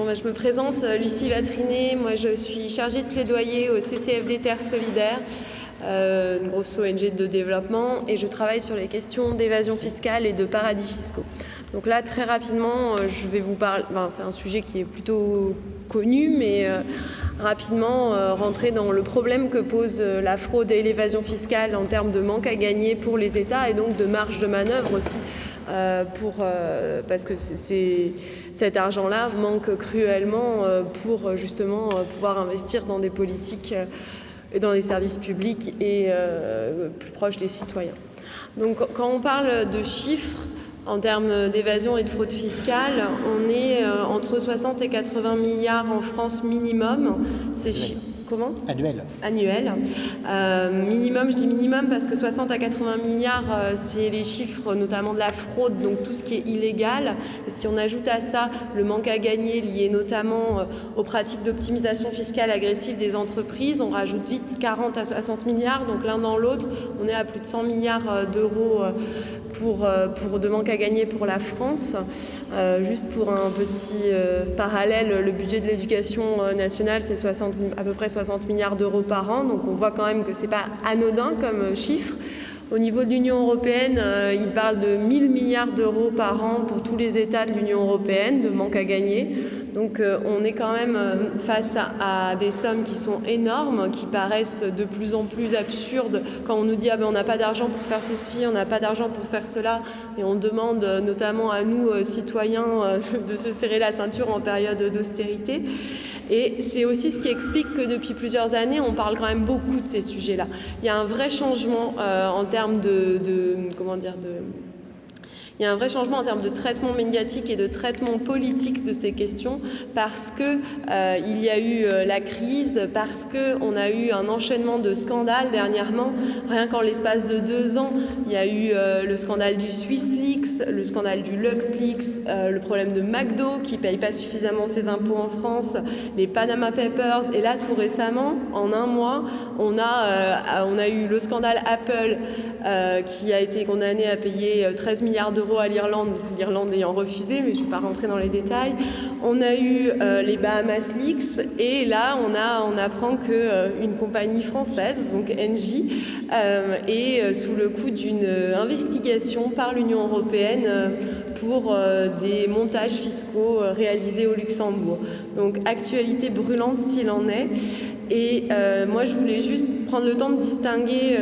Je me présente, Lucie Vatriné. Moi, je suis chargée de plaidoyer au CCFD Terre Solidaire, une grosse ONG de développement, et je travaille sur les questions d'évasion fiscale et de paradis fiscaux. Donc là, très rapidement, je vais vous parler. C'est un sujet qui est plutôt connu, mais rapidement rentrer dans le problème que pose la fraude et l'évasion fiscale en termes de manque à gagner pour les États et donc de marge de manœuvre aussi. Parce que cet argent-là manque cruellement pour justement pouvoir investir dans des politiques et dans des services publics et plus proches des citoyens. Donc quand on parle de chiffres en termes d'évasion et de fraude fiscale, on est entre 60 et 80 milliards en France minimum. C'est Comment ? Annuel. Minimum, je dis minimum parce que 60 à 80 milliards, c'est les chiffres notamment de la fraude, donc tout ce qui est illégal. Et si on ajoute à ça le manque à gagner lié notamment aux pratiques d'optimisation fiscale agressive des entreprises, on rajoute vite 40 à 60 milliards. Donc l'un dans l'autre, on est à plus de 100 milliards d'euros de manque à gagner pour la France. Juste pour un petit parallèle, le budget de l'éducation nationale, c'est à peu près 60 milliards d'euros par an, donc on voit quand même que c'est pas anodin comme chiffre. Au niveau de l'Union européenne, il parle de 1000 milliards d'euros par an pour tous les États de l'Union européenne de manque à gagner. Donc on est quand même face à des sommes qui sont énormes, qui paraissent de plus en plus absurdes quand on nous dit on n'a pas d'argent pour faire ceci, on n'a pas d'argent pour faire cela, et on demande notamment à nous, citoyens, de se serrer la ceinture en période d'austérité. Et c'est aussi ce qui explique que depuis plusieurs années, on parle quand même beaucoup de ces sujets-là. Il y a un vrai changement en termes il y a un vrai changement en termes de traitement médiatique et de traitement politique de ces questions parce que il y a eu la crise, parce qu'on a eu un enchaînement de scandales dernièrement. Rien qu'en l'espace de 2 ans, il y a eu le scandale du SwissLeaks, le scandale du LuxLeaks, le problème de McDo qui ne paye pas suffisamment ses impôts en France, les Panama Papers, et là tout récemment, en un mois, on a eu le scandale Apple qui a été condamné à payer 13 milliards d'euros à l'Irlande ayant refusé, mais je ne vais pas rentrer dans les détails. On a eu les Bahamas Leaks, et là on apprend qu'une compagnie française, donc Engie, est sous le coup d'une investigation par l'Union européenne pour des montages fiscaux réalisés au Luxembourg. Donc actualité brûlante s'il en est. Et moi je voulais juste prendre le temps de distinguer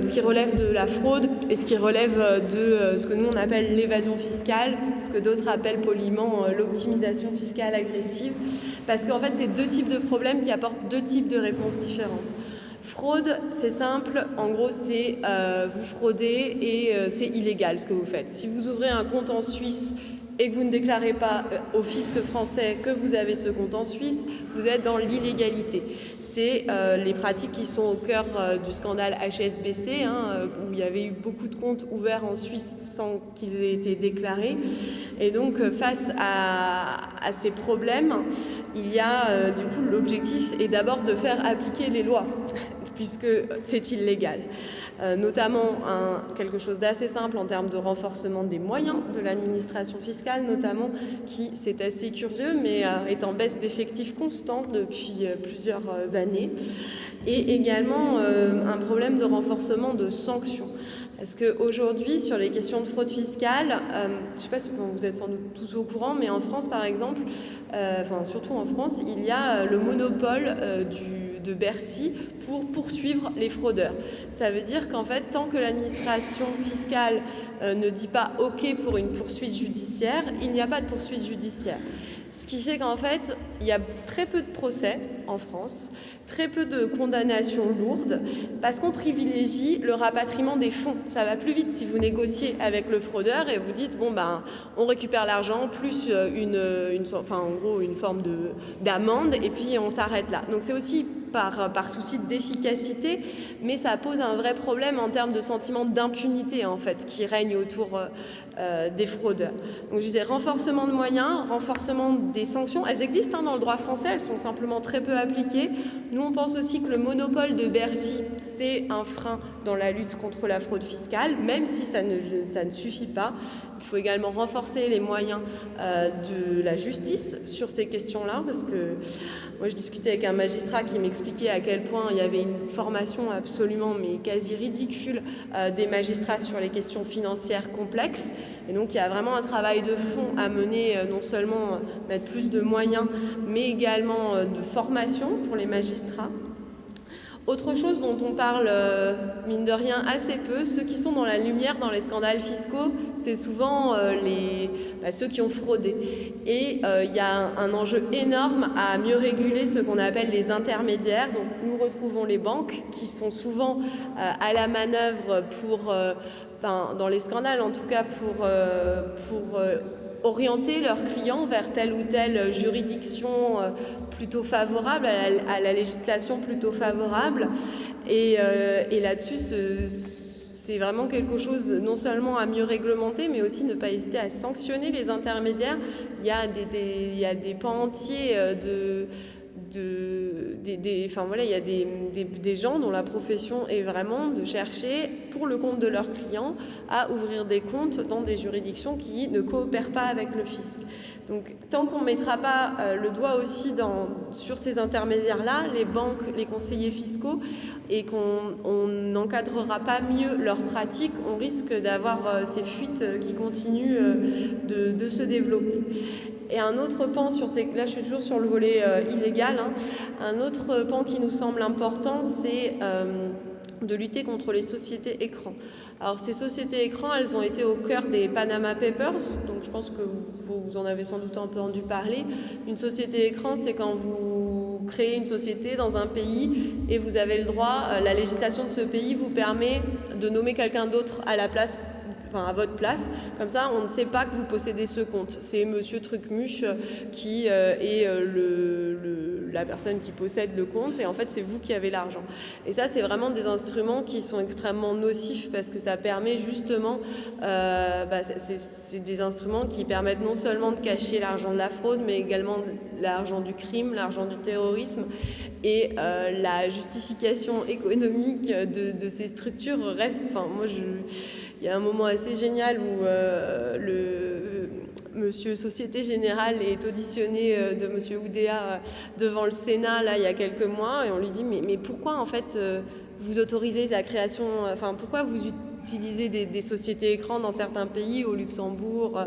ce qui relève de la fraude et ce qui relève de ce que nous on appelle l'évasion fiscale, ce que d'autres appellent poliment l'optimisation fiscale agressive, parce qu'en fait c'est 2 types de problèmes qui apportent 2 types de réponses différentes. Fraude, c'est simple, en gros c'est vous fraudez et c'est illégal ce que vous faites. Si vous ouvrez un compte en Suisse et que vous ne déclarez pas au fisc français que vous avez ce compte en Suisse, vous êtes dans l'illégalité. C'est les pratiques qui sont au cœur du scandale HSBC, où il y avait eu beaucoup de comptes ouverts en Suisse sans qu'ils aient été déclarés. Et donc, face à ces problèmes, il y a du coup l'objectif est d'abord de faire appliquer les lois, puisque c'est illégal. Notamment quelque chose d'assez simple en termes de renforcement des moyens de l'administration fiscale, notamment, qui c'est assez curieux, mais est en baisse d'effectifs constante depuis plusieurs années. Et également un problème de renforcement de sanctions. Parce qu'aujourd'hui, sur les questions de fraude fiscale, je ne sais pas si vous êtes sans doute tous au courant, mais en France, par exemple, surtout en France, il y a le monopole de Bercy pour poursuivre les fraudeurs. Ça veut dire qu'en fait, tant que l'administration fiscale ne dit pas OK pour une poursuite judiciaire, il n'y a pas de poursuite judiciaire. Ce qui fait qu'en fait, il y a très peu de procès en France, très peu de condamnations lourdes, parce qu'on privilégie le rapatriement des fonds. Ça va plus vite si vous négociez avec le fraudeur et vous dites, on récupère l'argent plus une forme d'amende et puis on s'arrête là. Donc c'est aussi par souci d'efficacité, mais ça pose un vrai problème en termes de sentiment d'impunité en fait qui règne autour des fraudeurs. Donc je disais renforcement de moyens, renforcement des sanctions. Elles existent dans le droit français, elles sont simplement très peu appliquées. Nous Nous, on pense aussi que le monopole de Bercy, c'est un frein dans la lutte contre la fraude fiscale, même si ça ne suffit pas. Il faut également renforcer les moyens de la justice sur ces questions-là, parce que moi, je discutais avec un magistrat qui m'expliquait à quel point il y avait une formation absolument, mais quasi ridicule, des magistrats sur les questions financières complexes. Et donc, il y a vraiment un travail de fond à mener, non seulement mettre plus de moyens, mais également de formation pour les magistrats. Autre chose dont on parle, mine de rien, assez peu, ceux qui sont dans la lumière dans les scandales fiscaux, c'est souvent ceux qui ont fraudé. Et il y a un enjeu énorme à mieux réguler ce qu'on appelle les intermédiaires. Donc nous retrouvons les banques qui sont souvent à la manœuvre pour, dans les scandales en tout cas, pour orienter leurs clients vers telle ou telle juridiction plutôt favorable, à la législation plutôt favorable. Et là-dessus, c'est vraiment quelque chose non seulement à mieux réglementer, mais aussi ne pas hésiter à sanctionner les intermédiaires. Il y a des pans entiers il y a des gens dont la profession est vraiment de chercher, pour le compte de leurs clients, à ouvrir des comptes dans des juridictions qui ne coopèrent pas avec le fisc. Donc, tant qu'on ne mettra pas le doigt aussi sur ces intermédiaires-là, les banques, les conseillers fiscaux, et qu'on n'encadrera pas mieux leurs pratiques, on risque d'avoir ces fuites qui continuent de se développer. Et un autre pan là je suis toujours sur le volet illégal, un autre pan qui nous semble important, c'est de lutter contre les sociétés écrans. Alors ces sociétés écrans, elles ont été au cœur des Panama Papers, donc je pense que vous en avez sans doute entendu parler. Une société écran, c'est quand vous créez une société dans un pays et vous avez le droit, la législation de ce pays vous permet de nommer quelqu'un d'autre à votre place. Comme ça, on ne sait pas que vous possédez ce compte. C'est Monsieur Trucmuche qui est la personne qui possède le compte, et en fait, c'est vous qui avez l'argent. Et ça, c'est vraiment des instruments qui sont extrêmement nocifs parce que ça permet justement, c'est des instruments qui permettent non seulement de cacher l'argent de la fraude, mais également l'argent du crime, l'argent du terrorisme, et la justification économique de ces structures reste. Il y a un moment assez génial où Monsieur Société Générale est auditionné de Monsieur Oudéa devant le Sénat là il y a quelques mois, et on lui dit mais pourquoi en fait vous autorisez la création, pourquoi vous utilisez des sociétés écrans dans certains pays, au Luxembourg,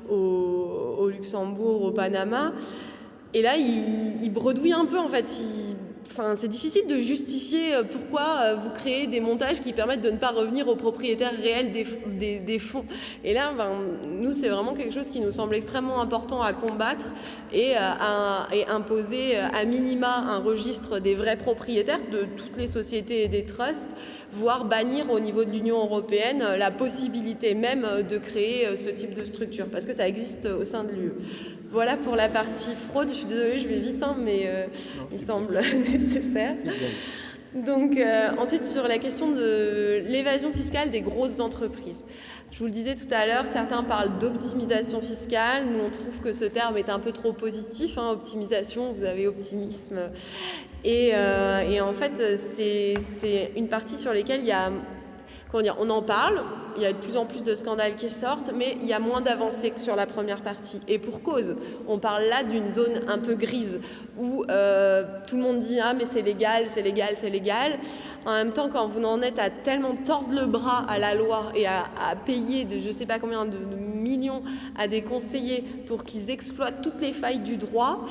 au Panama, et là il bredouille un peu en fait. C'est difficile de justifier pourquoi vous créez des montages qui permettent de ne pas revenir aux propriétaires réels des fonds. Et là, nous, c'est vraiment quelque chose qui nous semble extrêmement important à combattre et imposer à minima un registre des vrais propriétaires de toutes les sociétés et des trusts, voire bannir au niveau de l'Union européenne la possibilité même de créer ce type de structure, parce que ça existe au sein de l'UE. Voilà pour la partie fraude. Je suis désolée, je vais vite, mais il me semble nécessaire. Donc ensuite, sur la question de l'évasion fiscale des grosses entreprises. Je vous le disais tout à l'heure, certains parlent d'optimisation fiscale. Nous, on trouve que ce terme est un peu trop positif. Optimisation, vous avez optimisme. Et en fait, c'est une partie sur laquelle il y a... on en parle, il y a de plus en plus de scandales qui sortent, mais il y a moins d'avancées que sur la première partie. Et pour cause, on parle là d'une zone un peu grise où tout le monde dit « Ah, mais c'est légal, c'est légal, c'est légal ». En même temps, quand vous en êtes à tellement tordre le bras à la loi et à payer de je ne sais pas combien de millions à des conseillers pour qu'ils exploitent toutes les failles du droit,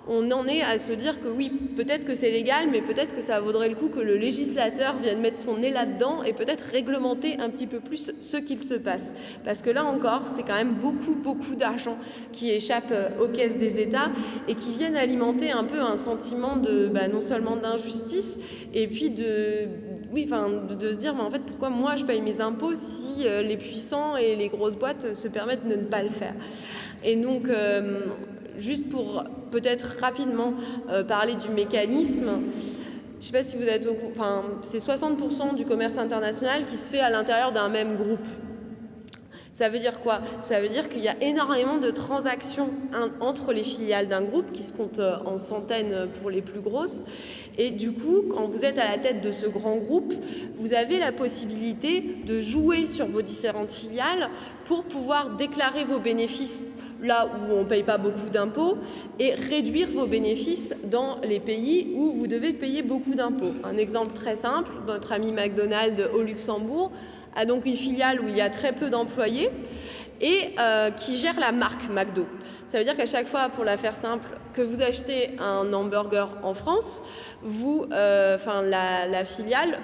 on en est à se dire que oui, peut-être que c'est légal, mais peut-être que ça vaudrait le coup que le législateur vienne mettre son nez là-dedans et peut-être réglementer un petit peu plus ce qu'il se passe. Parce que là encore, c'est quand même beaucoup d'argent qui échappe aux caisses des États et qui viennent alimenter un peu un sentiment de non seulement d'injustice, et puis de se dire, mais en fait, pourquoi moi je paye mes impôts si les puissants et les grosses boîtes se permettent de ne pas le faire. Et donc... juste pour peut-être rapidement parler du mécanisme, je ne sais pas si vous êtes au courant, c'est 60% du commerce international qui se fait à l'intérieur d'un même groupe. Ça veut dire quoi? Ça veut dire qu'il y a énormément de transactions entre les filiales d'un groupe qui se comptent en centaines pour les plus grosses. Et du coup, quand vous êtes à la tête de ce grand groupe, vous avez la possibilité de jouer sur vos différentes filiales pour pouvoir déclarer vos bénéfices là où on ne paye pas beaucoup d'impôts et réduire vos bénéfices dans les pays où vous devez payer beaucoup d'impôts. Un exemple très simple, notre ami McDonald's au Luxembourg a donc une filiale où il y a très peu d'employés et qui gère la marque McDo. Ça veut dire qu'à chaque fois, pour la faire simple, que vous achetez un hamburger en France, la filiale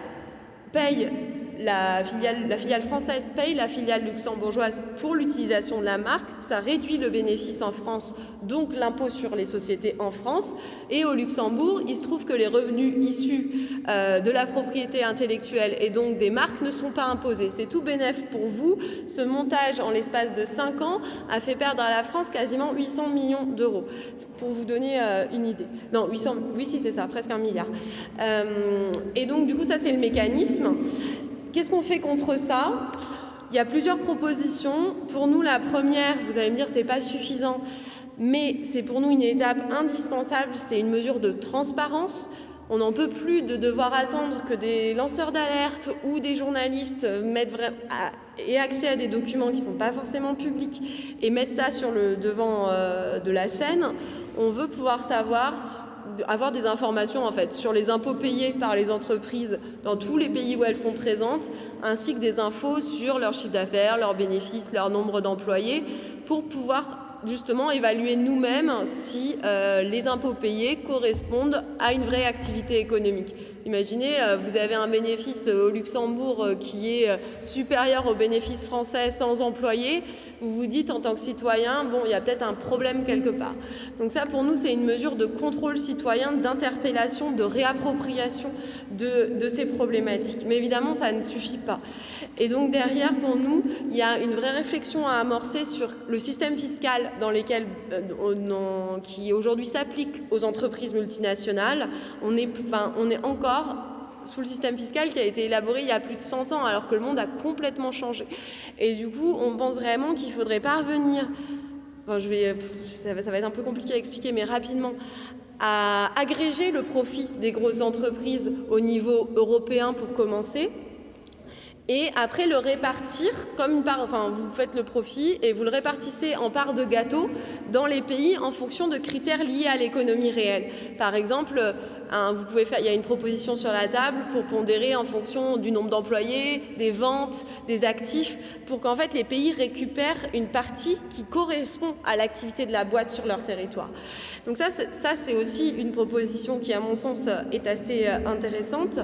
paye, la filiale française paye la filiale luxembourgeoise pour l'utilisation de la marque. Ça réduit le bénéfice en France, donc l'impôt sur les sociétés en France. Et au Luxembourg, il se trouve que les revenus issus de la propriété intellectuelle et donc des marques ne sont pas imposés. C'est tout bénef pour vous. Ce montage, en l'espace de 5 ans, a fait perdre à la France quasiment 800 millions d'euros. Pour vous donner une idée. Non, 800, oui, si, c'est ça, presque 1 milliard. Et donc, du coup, ça, c'est le mécanisme. Qu'est-ce qu'on fait contre ça? Il y a plusieurs propositions. Pour nous, la première, vous allez me dire, c'est pas suffisant, mais c'est pour nous une étape indispensable, c'est une mesure de transparence. On n'en peut plus de devoir attendre que des lanceurs d'alerte ou des journalistes aient accès à des documents qui ne sont pas forcément publics et mettent ça sur le devant de la scène. On veut pouvoir avoir des informations en fait sur les impôts payés par les entreprises dans tous les pays où elles sont présentes, ainsi que des infos sur leur chiffre d'affaires, leurs bénéfices, leur nombre d'employés, pour pouvoir justement évaluer nous-mêmes si les impôts payés correspondent à une vraie activité économique. Imaginez, vous avez un bénéfice au Luxembourg qui est supérieur au bénéfice français sans employés. Vous vous dites en tant que citoyen, bon, il y a peut-être un problème quelque part. Donc ça, pour nous, c'est une mesure de contrôle citoyen, d'interpellation, de réappropriation de ces problématiques. Mais évidemment, ça ne suffit pas. Et donc derrière, pour nous, il y a une vraie réflexion à amorcer sur le système fiscal qui aujourd'hui s'applique aux entreprises multinationales. On est encore sous le système fiscal qui a été élaboré il y a plus de 100 ans, alors que le monde a complètement changé. Et du coup, on pense vraiment qu'il faudrait parvenir, ça va être un peu compliqué à expliquer, mais rapidement, à agréger le profit des grosses entreprises au niveau européen pour commencer, et après le répartir comme une part, vous faites le profit et vous le répartissez en parts de gâteau dans les pays en fonction de critères liés à l'économie réelle. Par exemple, il y a une proposition sur la table pour pondérer en fonction du nombre d'employés, des ventes, des actifs, pour qu'en fait les pays récupèrent une partie qui correspond à l'activité de la boîte sur leur territoire. Donc ça c'est aussi une proposition qui, à mon sens, est assez intéressante.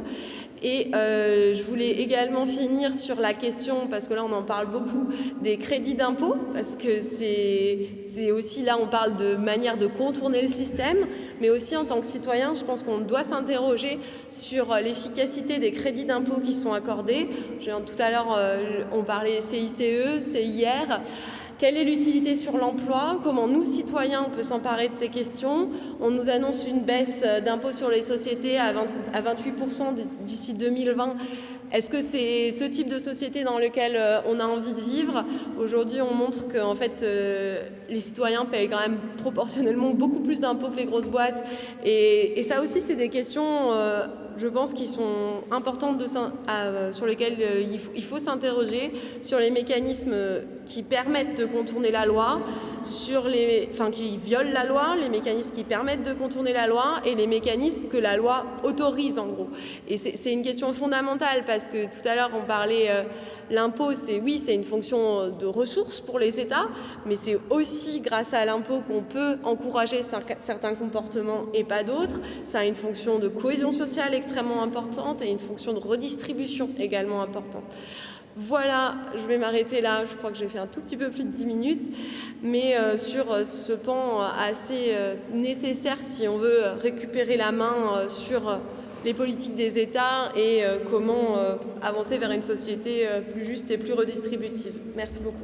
Et je voulais également finir sur la question, parce que là on en parle beaucoup, des crédits d'impôt, parce que c'est aussi là on parle de manière de contourner le système, mais aussi en tant que citoyen, je pense qu'on doit s'interroger sur l'efficacité des crédits d'impôt qui sont accordés. Tout à l'heure on parlait CICE, CIR. Quelle est l'utilité sur l'emploi? Comment nous, citoyens, on peut s'emparer de ces questions? On nous annonce une baisse d'impôt sur les sociétés à 28% d'ici 2020. Est-ce que c'est ce type de société dans lequel on a envie de vivre? Aujourd'hui, on montre que en fait, les citoyens payent quand même proportionnellement beaucoup plus d'impôts que les grosses boîtes. Et ça aussi, c'est des questions, je pense, qui sont importantes sur lesquelles il faut s'interroger, sur les mécanismes qui permettent de contourner la loi, qui violent la loi, les mécanismes qui permettent de contourner la loi et les mécanismes que la loi autorise en gros. Et c'est une question fondamentale parce que tout à l'heure on parlait, l'impôt c'est une fonction de ressources pour les États, mais c'est aussi grâce à l'impôt qu'on peut encourager certains comportements et pas d'autres. Ça a une fonction de cohésion sociale extrêmement importante et une fonction de redistribution également importante. Voilà, je vais m'arrêter là, je crois que j'ai fait un tout petit peu plus de 10 minutes, mais sur ce pan assez nécessaire si on veut récupérer la main sur les politiques des États et comment avancer vers une société plus juste et plus redistributive. Merci beaucoup.